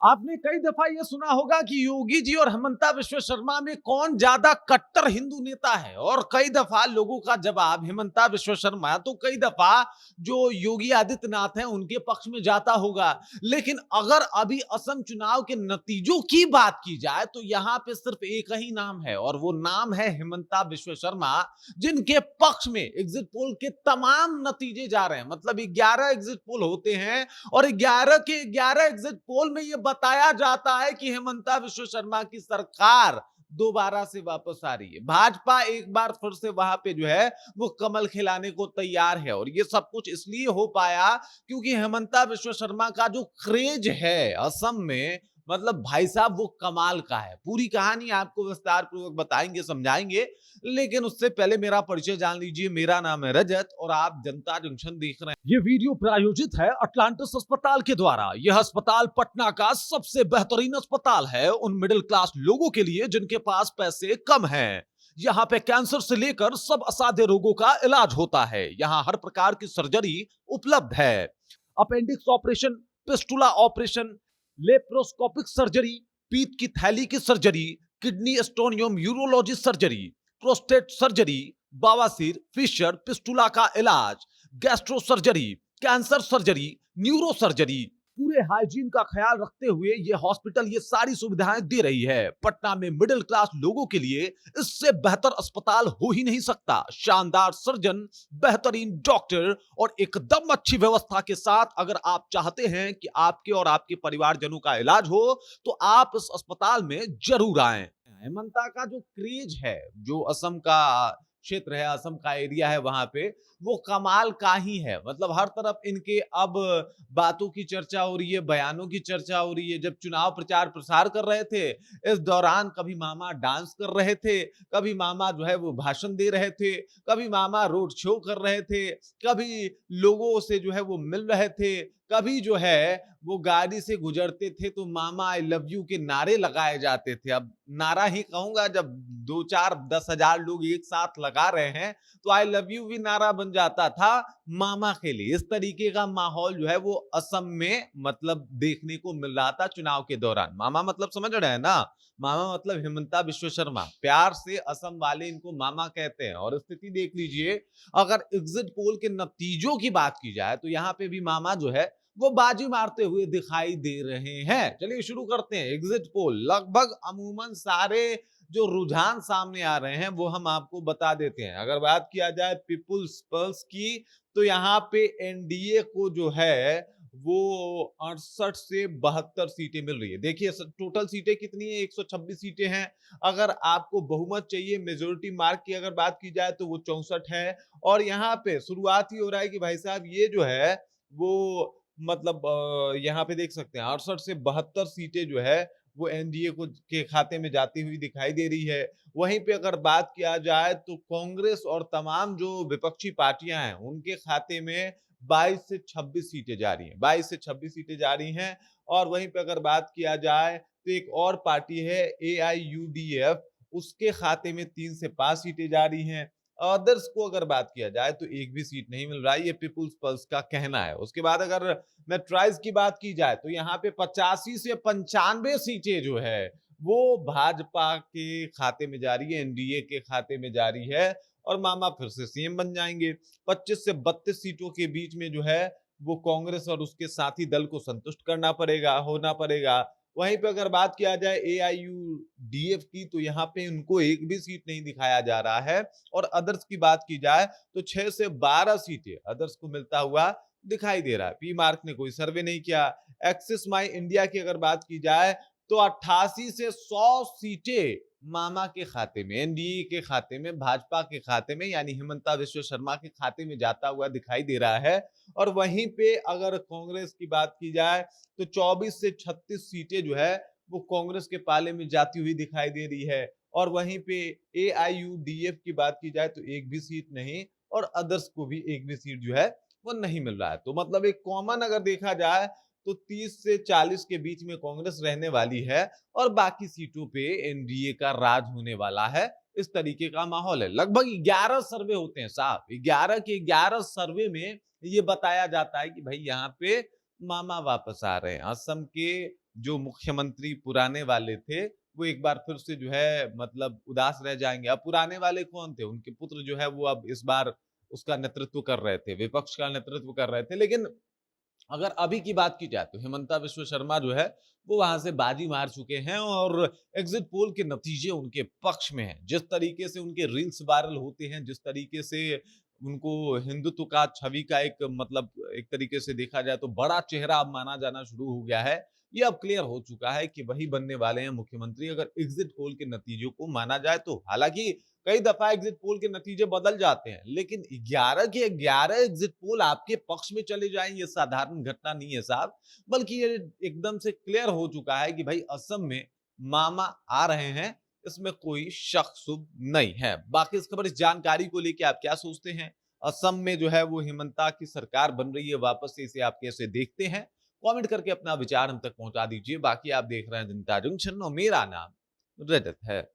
आपने कई दफा यह सुना होगा कि योगी जी और हेमंता विश्व शर्मा में कौन ज्यादा कट्टर हिंदू नेता है, और कई दफा लोगों का जवाब हेमंता विश्व शर्मा तो कई दफा जो योगी आदित्यनाथ हैं उनके पक्ष में जाता होगा। लेकिन अगर अभी असम चुनाव के नतीजों की बात की जाए तो यहां पे सिर्फ एक ही नाम है, और वो नाम है हेमंता विश्व शर्मा, जिनके पक्ष में एग्जिट पोल के तमाम नतीजे जा रहे हैं। मतलब 11 एग्जिट पोल होते हैं और 11 के 11 एग्जिट पोल में यह बताया जाता है कि हेमंता विश्व शर्मा की सरकार दोबारा से वापस आ रही है। भाजपा एक बार फिर से वहां पे जो है वो कमल खिलाने को तैयार है, और ये सब कुछ इसलिए हो पाया क्योंकि हेमंता विश्व शर्मा का जो क्रेज है असम में, मतलब भाई साहब वो कमाल का है। पूरी कहानी आपको विस्तार पूर्वक बताएंगे, समझाएंगे, लेकिन उससे पहले मेरा परिचय जान लीजिए। मेरा नाम है रजत और आप जनता जंक्शन देख रहे हैं। यह वीडियो प्रायोजित है अटलांटिस अस्पताल के द्वारा। यह अस्पताल पटना का सबसे बेहतरीन अस्पताल है उन मिडिल क्लास लोगों के लिए जिनके पास पैसे कम हैं। यहाँ पे कैंसर से लेकर सब असाध्य रोगों का इलाज होता है। यहाँ हर प्रकार की सर्जरी उपलब्ध है। Appendix operation, fistula operation, laparoscopic surgery, पीत की थैली की सर्जरी, किडनी स्टोन एवं यूरोलॉजी सर्जरी, प्रोस्टेट सर्जरी, बवासीर, फिशर, पिस्टुला का इलाज, gastro surgery, cancer surgery, neuro surgery, पूरे हाइजीन का ख्याल रखते हुए ये हॉस्पिटल ये सारी सुविधाएं दे रही है। पटना में मिडिल क्लास लोगों के लिए इससे बेहतर अस्पताल हो ही नहीं सकता। शानदार सर्जन, बेहतरीन डॉक्टर और एकदम अच्छी व्यवस्था के साथ अगर आप चाहते हैं कि आपके और आपके परिवारजनों का इलाज हो तो आप इस अस्पताल में जरूर आएं। हेमंता का जो क्रेज है, जो असम का क्षेत्र है, असम का एरिया है, वहां पे वो कमाल का ही है। मतलब हर तरफ इनके अब बातों की चर्चा हो रही है, बयानों की चर्चा हो रही है। जब चुनाव प्रचार प्रसार कर रहे थे इस दौरान कभी मामा डांस कर रहे थे, कभी मामा जो है वो भाषण दे रहे थे, कभी मामा रोड शो कर रहे थे, कभी लोगों से जो है वो मिल रहे थे, कभी जो है वो गाड़ी से गुजरते थे तो मामा आई लव यू के नारे लगाए जाते थे। अब नारा ही कहूंगा, जब 2-4-10 हजार लोग एक साथ लगा रहे हैं तो आई लव यू भी नारा बन जाता था मामा के लिए। इस तरीके का माहौल जो है वो असम में मतलब देखने को मिल रहा था चुनाव के दौरान। मामा मतलब समझ रहे हैं ना, मामा मतलब हेमंता विश्व शर्मा। प्यार से असम वाले इनको मामा कहते हैं। और स्थिति देख लीजिए, अगर एग्जिट पोल के नतीजों की बात की जाए तो यहाँ पे भी मामा जो है वो बाजी मारते हुए दिखाई दे रहे हैं। चलिए शुरू करते हैं। एग्जिट पोल लगभग अमूमन सारे जो रुझान सामने आ रहे हैं वो हम आपको बता देते हैं। अगर बात किया जाए पीपुल्स पल्स की तो यहाँ पे एनडीए को जो है वो 68 से 72 सीटें मिल रही है। देखिए टोटल सीटें कितनी है, 126 सीटें हैं। अगर आपको बहुमत चाहिए, मेजोरिटी मार्क की अगर बात की जाए तो वो 64 है। और यहाँ पे शुरुआत ही हो रहा है कि भाई साहब ये जो है वो मतलब यहाँ पे देख सकते हैं 68 से 72 सीटें जो है वो एनडीए को के खाते में जाती हुई दिखाई दे रही है। वहीं पे अगर बात किया जाए तो कांग्रेस और तमाम जो विपक्षी पार्टियां हैं उनके खाते में 22 से 26 सीटें जा रही हैं, 22 से 26 सीटें जा रही हैं। और वहीं पे अगर बात किया जाए तो एक और पार्टी है एआईयूडीएफ, उसके खाते में 3 से 5 सीटें जा रही हैं। अदर्स को अगर बात किया जाए तो एक भी सीट नहीं मिल रहा है, ये पीपुल्स पल्स का कहना है। उसके बाद अगर मेट्राइज की बात की जाए तो यहाँ पे 85 से 95 सीटें जो है वो भाजपा के खाते में जा रही है, एनडीए के खाते में जा रही है, और मामा फिर से सीएम बन जाएंगे। 25 से 32 सीटों के बीच में जो है वो कांग्रेस और उसके साथी दल को संतुष्ट करना पड़ेगा, होना पड़ेगा। वहीं पे अगर बात किया जाए एआईयूडीएफ की तो यहाँ पे उनको एक भी सीट नहीं दिखाया जा रहा है। और अदर्स की बात की जाए तो 6 से 12 सीटें अदर्स को मिलता हुआ दिखाई दे रहा है। पी मार्क ने कोई सर्वे नहीं किया। एक्सिस माई इंडिया की अगर बात की जाए तो 88 से 100 सीटें मामा के खाते में, एनडीए के खाते में, भाजपा के खाते में यानी हेमंता विश्व शर्मा के खाते में जाता हुआ दिखाई दे रहा है। और वहीं पे अगर कांग्रेस की बात की जाए तो 24 से 36 सीटें जो है वो कांग्रेस के पाले में जाती हुई दिखाई दे रही है। और वहीं पे एआईयूडीएफ की बात की जाए तो एक भी सीट नहीं, और अदर्स को भी एक भी सीट जो है वो नहीं मिल रहा है। तो मतलब एक कॉमन अगर देखा जाए तो 30 से 40 के बीच में कांग्रेस रहने वाली है और बाकी सीटों पे एनडीए का राज होने वाला है। इस तरीके का माहौल है। लगभग 11 सर्वे होते हैं साहब, 11 के 11 सर्वे में ये बताया जाता है कि भाई यहाँ पे मामा वापस आ रहे हैं। असम के जो मुख्यमंत्री पुराने वाले थे, वो एक बार फिर से जो है मतलब उदास रह जाएँगे। अब पुराने वाले कौन थे? उनके पुत्र जो है वो अब इस बार उसका नेतृत्व कर रहे थे, विपक्ष का नेतृत्व कर रहे थे। लेकिन अगर अभी की बात की जाए तो हिमंता विश्व शर्मा जो है वो वहां से बाजी मार चुके हैं और एग्जिट पोल के नतीजे उनके पक्ष में हैं। जिस तरीके से उनके रील्स वायरल होते हैं, जिस तरीके से उनको हिंदुत्व का छवि का एक मतलब एक तरीके से देखा जाए तो बड़ा चेहरा अब माना जाना शुरू हो गया है। ये अब क्लियर हो चुका है कि वही बनने वाले हैं मुख्यमंत्री अगर एग्जिट पोल के नतीजों को माना जाए तो। हालांकि कई दफा एग्जिट पोल के नतीजे बदल जाते हैं, लेकिन 11 के 11 एग्जिट पोल आपके पक्ष में चले जाएं ये साधारण घटना नहीं है साहब। बल्कि ये एकदम से क्लियर हो चुका है कि भाई असम में मामा आ रहे हैं, इसमें कोई शक शुभ नहीं है। बाकी इस खबर, इस जानकारी को लेके आप क्या सोचते हैं? असम में जो है वो हिमंता की सरकार बन रही है वापस से, इसे आप कैसे देखते हैं? कमेंट करके अपना विचार हम तक पहुंचा दीजिए। बाकी आप देख रहे हैं जनता जंक्शन और मेरा नाम रजत है।